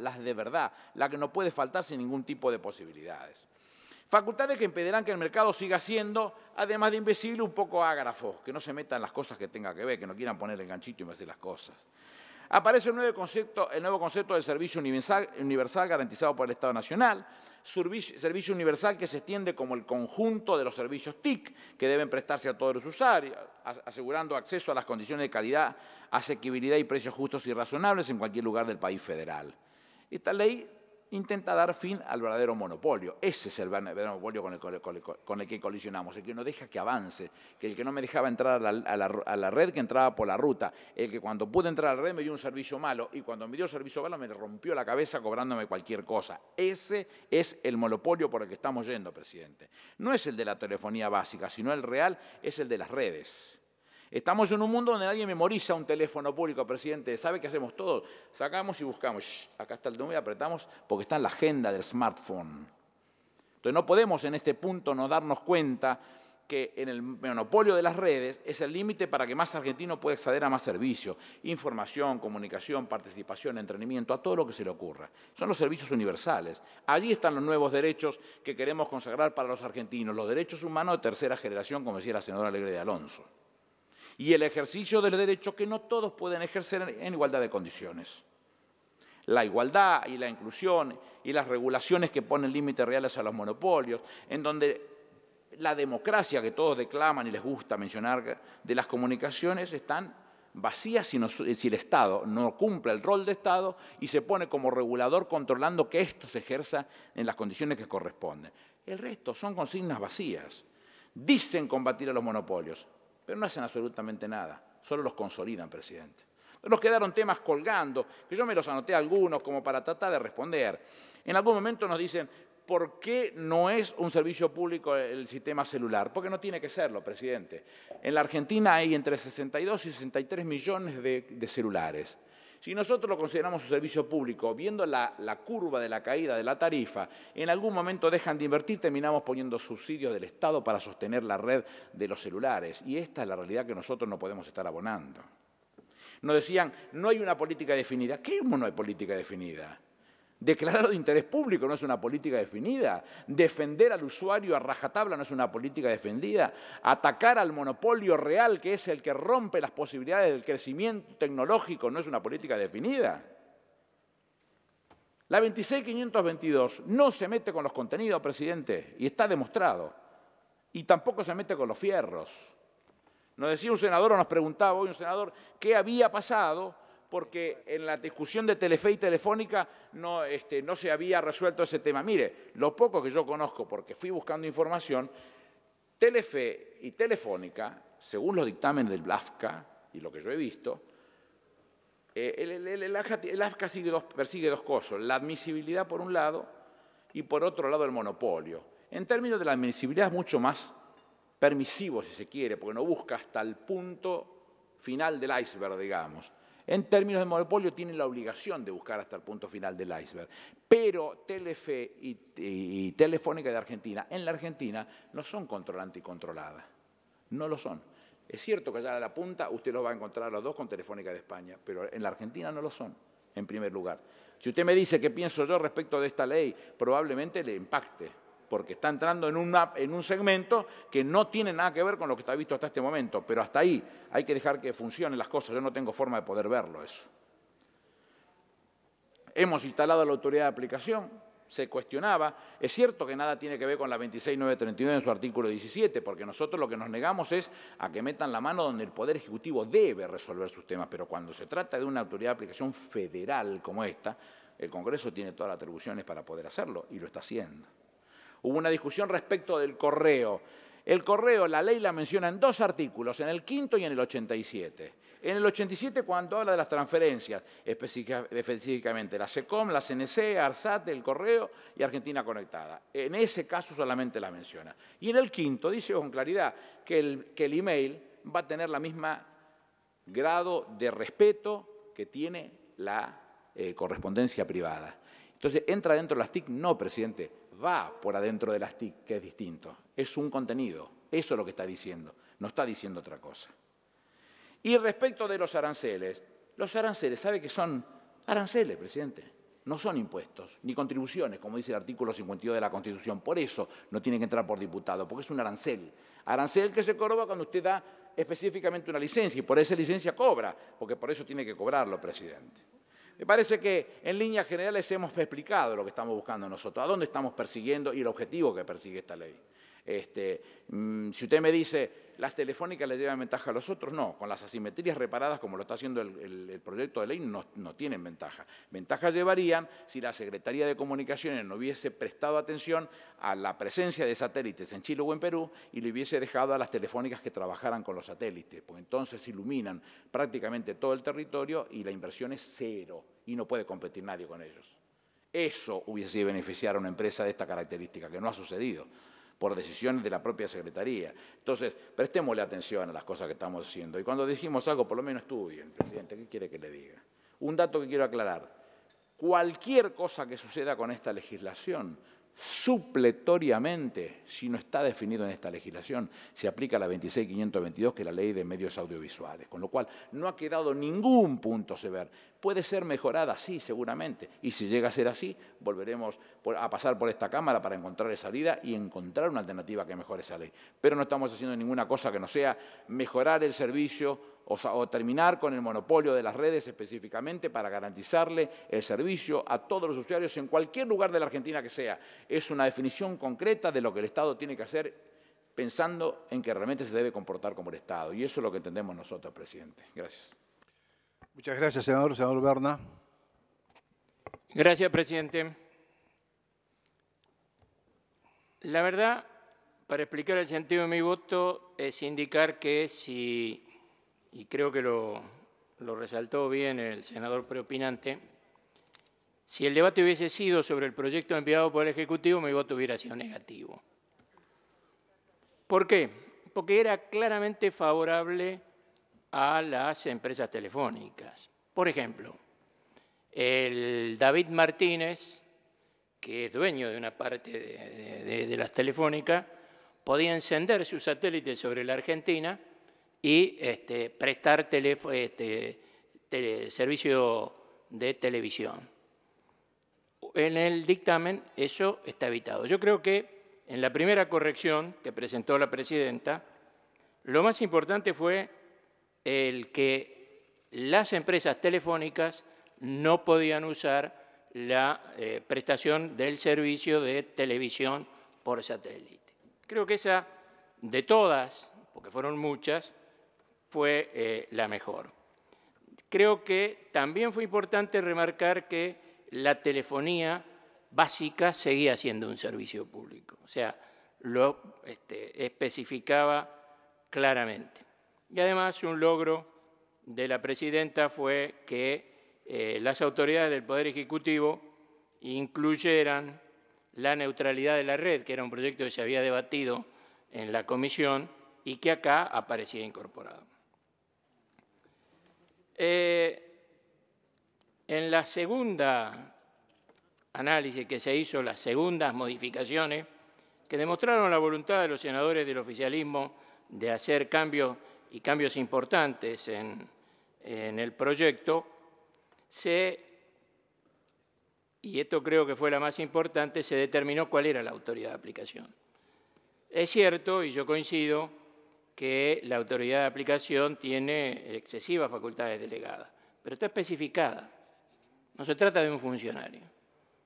Speaker 4: la que no puede faltar sin ningún tipo de posibilidades. Facultades que impedirán que el mercado siga siendo, además de invisible, un poco ágrafo, que no se metan las cosas que tenga que ver, que no quieran poner el ganchito y hacer las cosas. Aparece el nuevo concepto del servicio universal garantizado por el Estado Nacional, servicio universal que se extiende como el conjunto de los servicios TIC que deben prestarse a todos los usuarios, asegurando acceso a las condiciones de calidad, asequibilidad y precios justos y razonables en cualquier lugar del país federal. Esta ley intenta dar fin al verdadero monopolio. Ese es el verdadero monopolio con el que colisionamos, el que no deja que avance, que el que no me dejaba entrar a la red, que entraba por la ruta, el que cuando pude entrar a la red me dio un servicio malo y cuando me dio el servicio malo me rompió la cabeza cobrándome cualquier cosa. Ese es el monopolio por el que estamos yendo, presidente. No es el de la telefonía básica, sino el real es el de las redes. Estamos en un mundo donde nadie memoriza un teléfono público, presidente. ¿Sabe qué hacemos todos? Sacamos y buscamos. Acá está el número y apretamos porque está en la agenda del smartphone. Entonces no podemos en este punto no darnos cuenta que en el monopolio de las redes es el límite para que más argentinos puedan acceder a más servicios. Información, comunicación, participación, entretenimiento, a todo lo que se le ocurra. Son los servicios universales. Allí están los nuevos derechos que queremos consagrar para los argentinos. Los derechos humanos de tercera generación, como decía la senadora Alegre de Alonso. Y el ejercicio del derecho que no todos pueden ejercer en igualdad de condiciones. La igualdad y la inclusión y las regulaciones que ponen límites reales a los monopolios, en donde la democracia que todos declaman y les gusta mencionar de las comunicaciones están vacías si el Estado no cumple el rol de Estado y se pone como regulador controlando que esto se ejerza en las condiciones que corresponden. El resto son consignas vacías. Dicen combatir a los monopolios, pero no hacen absolutamente nada, solo los consolidan, presidente. Nos quedaron temas colgando, que yo me los anoté algunos como para tratar de responder. En algún momento nos dicen, ¿por qué no es un servicio público el sistema celular? Porque no tiene que serlo, presidente. En la Argentina hay entre 62 y 63 millones de celulares. Si nosotros lo consideramos un servicio público, viendo la curva de la caída de la tarifa, en algún momento dejan de invertir, terminamos poniendo subsidios del Estado para sostener la red de los celulares. Y esta es la realidad que nosotros no podemos estar abonando. Nos decían, no hay una política definida. ¿Qué no hay política definida? Declarar de interés público no es una política definida. Defender al usuario a rajatabla no es una política defendida. Atacar al monopolio real, que es el que rompe las posibilidades del crecimiento tecnológico, no es una política definida. La 26522 no se mete con los contenidos, presidente, y está demostrado. Y tampoco se mete con los fierros. Nos decía un senador, o nos preguntaba hoy un senador, qué había pasado porque en la discusión de Telefe y Telefónica no se había resuelto ese tema. Mire, lo poco que yo conozco, porque fui buscando información, Telefe y Telefónica, según los dictámenes del AFCA y lo que yo he visto, el AFCA persigue dos cosas, la admisibilidad por un lado y por otro lado el monopolio. En términos de la admisibilidad es mucho más permisivo, si se quiere, porque no busca hasta el punto final del iceberg, digamos. En términos de monopolio tienen la obligación de buscar hasta el punto final del iceberg. Pero Telefe y Telefónica de Argentina, en la Argentina, no son controlante y controlada. No lo son. Es cierto que allá a la punta usted los va a encontrar a los dos con Telefónica de España, pero en la Argentina no lo son, en primer lugar. Si usted me dice qué pienso yo respecto de esta ley, probablemente le impacte, porque está entrando en un segmento que no tiene nada que ver con lo que está visto hasta este momento, pero hasta ahí hay que dejar que funcionen las cosas. Yo no tengo forma de poder verlo eso. Hemos instalado la autoridad de aplicación, se cuestionaba. Es cierto que nada tiene que ver con la 26939 en su artículo 17, porque nosotros lo que nos negamos es a que metan la mano donde el Poder Ejecutivo debe resolver sus temas, pero cuando se trata de una autoridad de aplicación federal como esta, el Congreso tiene todas las atribuciones para poder hacerlo, y lo está haciendo. Hubo una discusión respecto del correo. El correo, la ley la menciona en 2 artículos, en el 5º y en el 87. En el 87, cuando habla de las transferencias, específicamente la SECOM, la CNC, ARSAT, el correo y Argentina Conectada. En ese caso solamente la menciona. Y en el 5º dice con claridad que el email va a tener la misma grado de respeto que tiene la correspondencia privada. Entonces, ¿entra dentro de las TIC? No, presidente, va por adentro de las TIC, que es distinto. Es un contenido, eso es lo que está diciendo, no está diciendo otra cosa. Y respecto de los aranceles, ¿sabe que son aranceles, presidente? No son impuestos, ni contribuciones, como dice el artículo 52 de la Constitución. Por eso no tienen que entrar por diputado, porque es un arancel. Arancel que se cobra cuando usted da específicamente una licencia, y por esa licencia cobra, porque por eso tiene que cobrarlo, presidente. Me parece que en líneas generales hemos explicado lo que estamos buscando nosotros, a dónde estamos persiguiendo y el objetivo que persigue esta ley. Si usted me dice, ¿las telefónicas le llevan ventaja a los otros? No, con las asimetrías reparadas, como lo está haciendo el proyecto de ley, no tienen ventaja. Ventaja llevarían si la Secretaría de Comunicaciones no hubiese prestado atención a la presencia de satélites en Chile o en Perú y le hubiese dejado a las telefónicas que trabajaran con los satélites, pues entonces iluminan prácticamente todo el territorio y la inversión es cero y no puede competir nadie con ellos. Eso hubiese beneficiado a una empresa de esta característica, que no ha sucedido por decisiones de la propia Secretaría. Entonces, prestémosle atención a las cosas que estamos haciendo. Y cuando decimos algo, por lo menos estudien, presidente, ¿qué quiere que le diga? Un dato que quiero aclarar. Cualquier cosa que suceda con esta legislación, supletoriamente, si no está definido en esta legislación, se aplica la 26.522, que es la Ley de Medios Audiovisuales, con lo cual no ha quedado ningún punto severo. Puede ser mejorada, sí, seguramente, y si llega a ser así, volveremos a pasar por esta Cámara para encontrar salida y encontrar una alternativa que mejore esa ley. Pero no estamos haciendo ninguna cosa que no sea mejorar el servicio o terminar con el monopolio de las redes específicamente para garantizarle el servicio a todos los usuarios en cualquier lugar de la Argentina que sea. Es una definición concreta de lo que el Estado tiene que hacer pensando en que realmente se debe comportar como el Estado. Y eso es lo que entendemos nosotros, presidente. Gracias.
Speaker 5: Muchas gracias, senador. Senador Berna.
Speaker 6: Gracias, presidente. La verdad, para explicar el sentido de mi voto, es indicar que si, y creo que lo resaltó bien el senador preopinante, si el debate hubiese sido sobre el proyecto enviado por el Ejecutivo, mi voto hubiera sido negativo. ¿Por qué? Porque era claramente favorable a las empresas telefónicas. Por ejemplo, el David Martínez, que es dueño de una parte de las telefónicas, podía encender sus satélites sobre la Argentina y prestar servicio de televisión. En el dictamen eso está evitado. Yo creo que en la primera corrección que presentó la presidenta, lo más importante fue el que las empresas telefónicas no podían usar la prestación del servicio de televisión por satélite. Creo que esa, de todas, porque fueron muchas, fue la mejor. Creo que también fue importante remarcar que la telefonía básica seguía siendo un servicio público, o sea, lo especificaba claramente. Y además un logro de la presidenta fue que las autoridades del Poder Ejecutivo incluyeran la neutralidad de la red, que era un proyecto que se había debatido en la comisión y que acá aparecía incorporado. En la segunda análisis que se hizo, las segundas modificaciones, que demostraron la voluntad de los senadores del oficialismo de hacer cambios y cambios importantes en el proyecto, y esto creo que fue la más importante, se determinó cuál era la autoridad de aplicación. Es cierto, y yo coincido, que la autoridad de aplicación tiene excesivas facultades delegadas, pero está especificada. No se trata de un funcionario.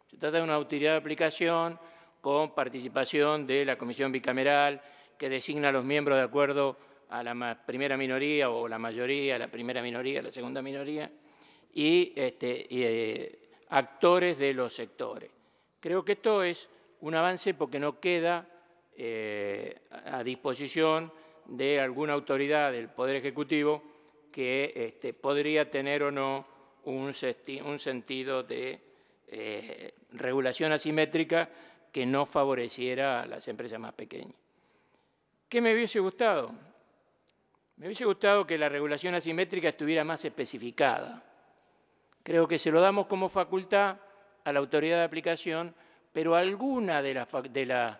Speaker 6: Se trata de una autoridad de aplicación con participación de la comisión bicameral que designa a los miembros de acuerdo a la primera minoría o la mayoría, la primera minoría, la segunda minoría, y actores de los sectores. Creo que esto es un avance porque no queda a disposición de alguna autoridad del Poder Ejecutivo que podría tener o no un sentido de regulación asimétrica que no favoreciera a las empresas más pequeñas. ¿Qué me hubiese gustado? Me hubiese gustado que la regulación asimétrica estuviera más especificada. Creo que se lo damos como facultad a la autoridad de aplicación, pero alguna de las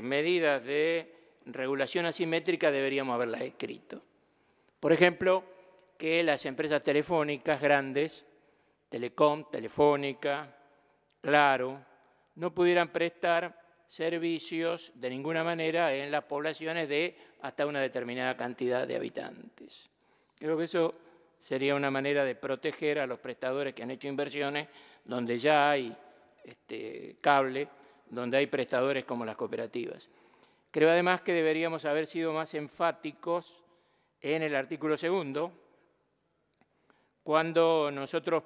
Speaker 6: medidas de regulación asimétrica deberíamos haberlas escrito. Por ejemplo, que las empresas telefónicas grandes, Telecom, Telefónica, Claro, no pudieran prestar servicios de ninguna manera en las poblaciones de hasta una determinada cantidad de habitantes. Creo que eso sería una manera de proteger a los prestadores que han hecho inversiones donde ya hay cable, donde hay prestadores como las cooperativas. Creo además que deberíamos haber sido más enfáticos en el artículo 2, cuando nosotros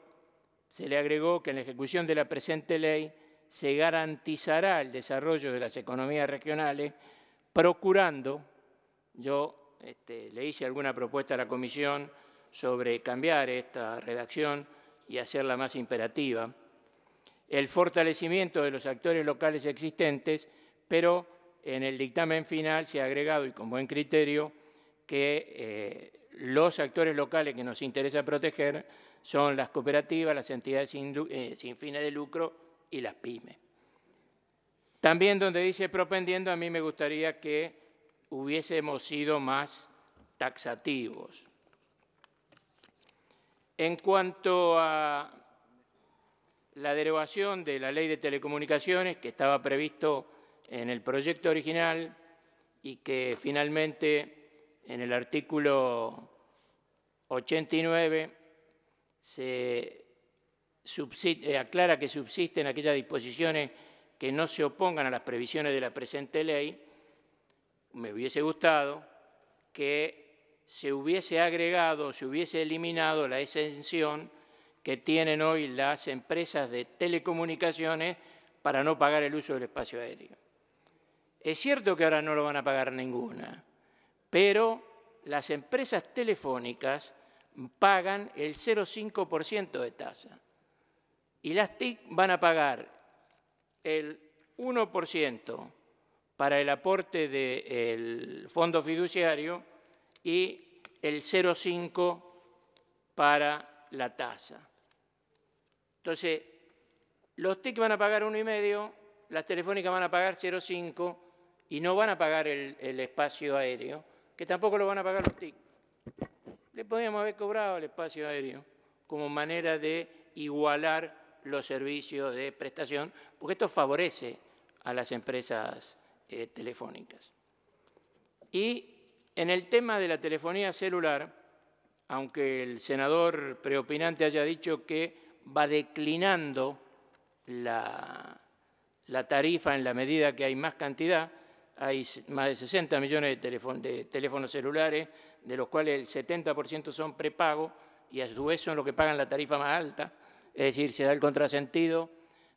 Speaker 6: se le agregó que en la ejecución de la presente ley se garantizará el desarrollo de las economías regionales, procurando, yo le hice alguna propuesta a la comisión sobre cambiar esta redacción y hacerla más imperativa, el fortalecimiento de los actores locales existentes, pero en el dictamen final se ha agregado, y con buen criterio, que los actores locales que nos interesa proteger son las cooperativas, las entidades sin fines de lucro y las pymes. También donde dice propendiendo, a mí me gustaría que hubiésemos sido más taxativos. En cuanto a la derogación de la Ley de Telecomunicaciones, que estaba previsto en el proyecto original y que finalmente en el artículo 89 se aclara que subsisten aquellas disposiciones que no se opongan a las previsiones de la presente ley, me hubiese gustado que se hubiese agregado, se hubiese eliminado la exención que tienen hoy las empresas de telecomunicaciones para no pagar el uso del espacio aéreo. Es cierto que ahora no lo van a pagar ninguna, pero las empresas telefónicas pagan el 0,5% de tasa y las TIC van a pagar el 1% para el aporte del fondo fiduciario y el 0,5% para la tasa. Entonces, los TIC van a pagar 1,5%, las telefónicas van a pagar 0,5% y no van a pagar el espacio aéreo, que tampoco lo van a pagar los TIC. Le podríamos haber cobrado el espacio aéreo como manera de igualar los servicios de prestación, porque esto favorece a las empresas telefónicas. Y en el tema de la telefonía celular, aunque el senador preopinante haya dicho que va declinando la tarifa en la medida que hay más cantidad, hay más de 60 millones de teléfonos celulares, de los cuales el 70% son prepago y a su vez son los que pagan la tarifa más alta. Es decir, se da el contrasentido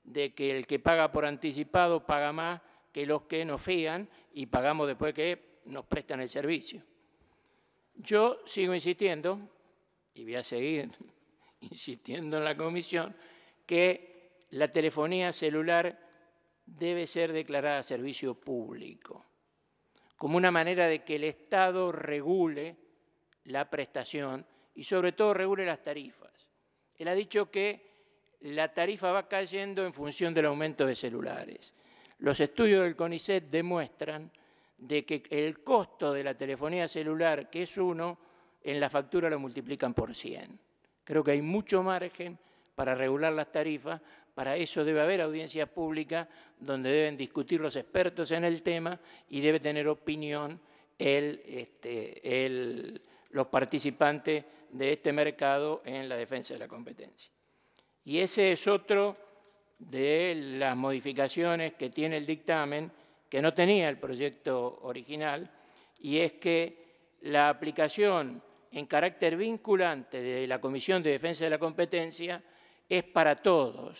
Speaker 6: de que el que paga por anticipado paga más que los que nos fían y pagamos después que nos prestan el servicio. Yo sigo insistiendo, y voy a seguir insistiendo en la comisión, que la telefonía celular debe ser declarada servicio público, como una manera de que el Estado regule la prestación y sobre todo regule las tarifas. Él ha dicho que la tarifa va cayendo en función del aumento de celulares. Los estudios del CONICET demuestran de que el costo de la telefonía celular, que es 1, en la factura lo multiplican por 100. Creo que hay mucho margen para regular las tarifas. Para eso debe haber audiencias públicas donde deben discutir los expertos en el tema y debe tener opinión los participantes de este mercado en la defensa de la competencia. Y ese es otro de las modificaciones que tiene el dictamen, que no tenía el proyecto original, y es que la aplicación en carácter vinculante de la Comisión de Defensa de la Competencia es para todos.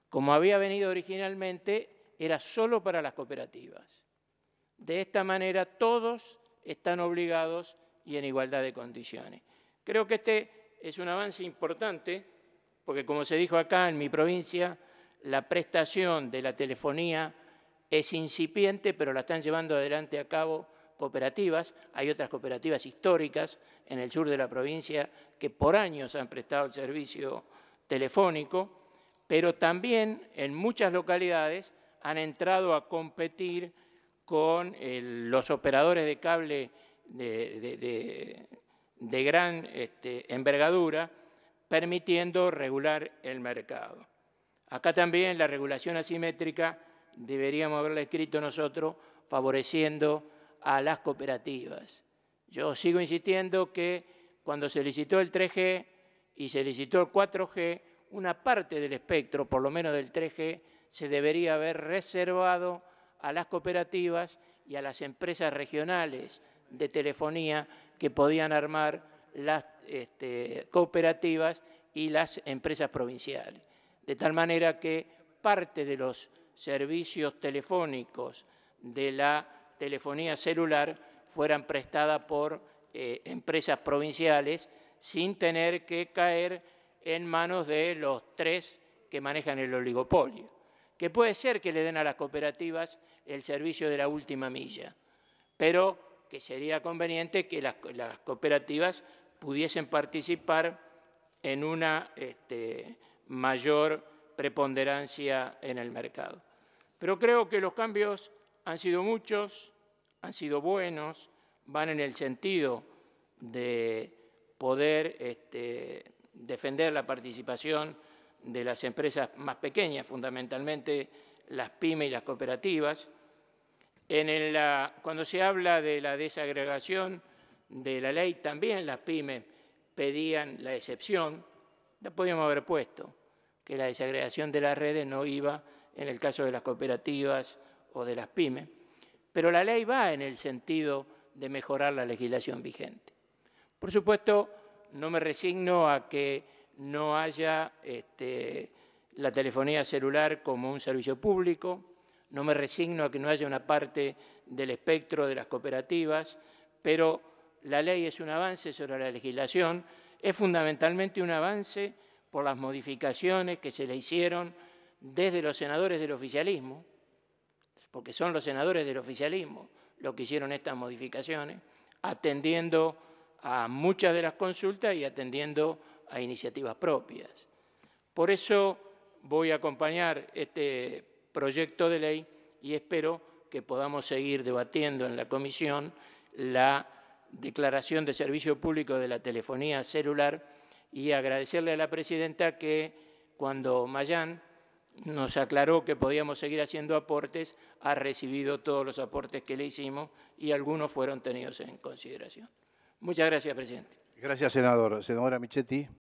Speaker 6: Como había venido originalmente, era solo para las cooperativas. De esta manera, todos están obligados y en igualdad de condiciones. Creo que este es un avance importante, porque como se dijo acá en mi provincia, la prestación de la telefonía es incipiente, pero la están llevando adelante a cabo cooperativas. Hay otras cooperativas históricas en el sur de la provincia que por años han prestado el servicio telefónico, pero también en muchas localidades han entrado a competir con los operadores de cable de gran envergadura, permitiendo regular el mercado. Acá también la regulación asimétrica deberíamos haberla escrito nosotros, favoreciendo a las cooperativas. Yo sigo insistiendo que cuando se licitó el 3G y se licitó el 4G, una parte del espectro, por lo menos del 3G, se debería haber reservado a las cooperativas y a las empresas regionales de telefonía que podían armar las cooperativas y las empresas provinciales. De tal manera que parte de los servicios telefónicos de la telefonía celular fueran prestadas por empresas provinciales sin tener que caer en manos de los 3 que manejan el oligopolio. Que puede ser que le den a las cooperativas el servicio de la última milla, pero que sería conveniente que las cooperativas pudiesen participar en una mayor preponderancia en el mercado. Pero creo que los cambios han sido muchos, han sido buenos, van en el sentido de poder defender la participación de las empresas más pequeñas, fundamentalmente las pymes y las cooperativas. Cuando se habla de la desagregación de la ley, también las pymes pedían la excepción. La podíamos haber puesto, que la desagregación de las redes no iba en el caso de las cooperativas o de las pymes, pero la ley va en el sentido de mejorar la legislación vigente. Por supuesto, no me resigno a que no haya la telefonía celular como un servicio público, no me resigno a que no haya una parte del espectro de las cooperativas, pero la ley es un avance sobre la legislación, es fundamentalmente un avance por las modificaciones que se le hicieron desde los senadores del oficialismo, porque son los senadores del oficialismo los que hicieron estas modificaciones, atendiendo a muchas de las consultas y atendiendo a iniciativas propias. Por eso voy a acompañar este proyecto de ley y espero que podamos seguir debatiendo en la comisión la declaración de servicio público de la telefonía celular y agradecerle a la presidenta que cuando Mayán nos aclaró que podíamos seguir haciendo aportes, ha recibido todos los aportes que le hicimos y algunos fueron tenidos en consideración. Muchas gracias, presidente.
Speaker 5: Gracias, senador. Senadora Michetti.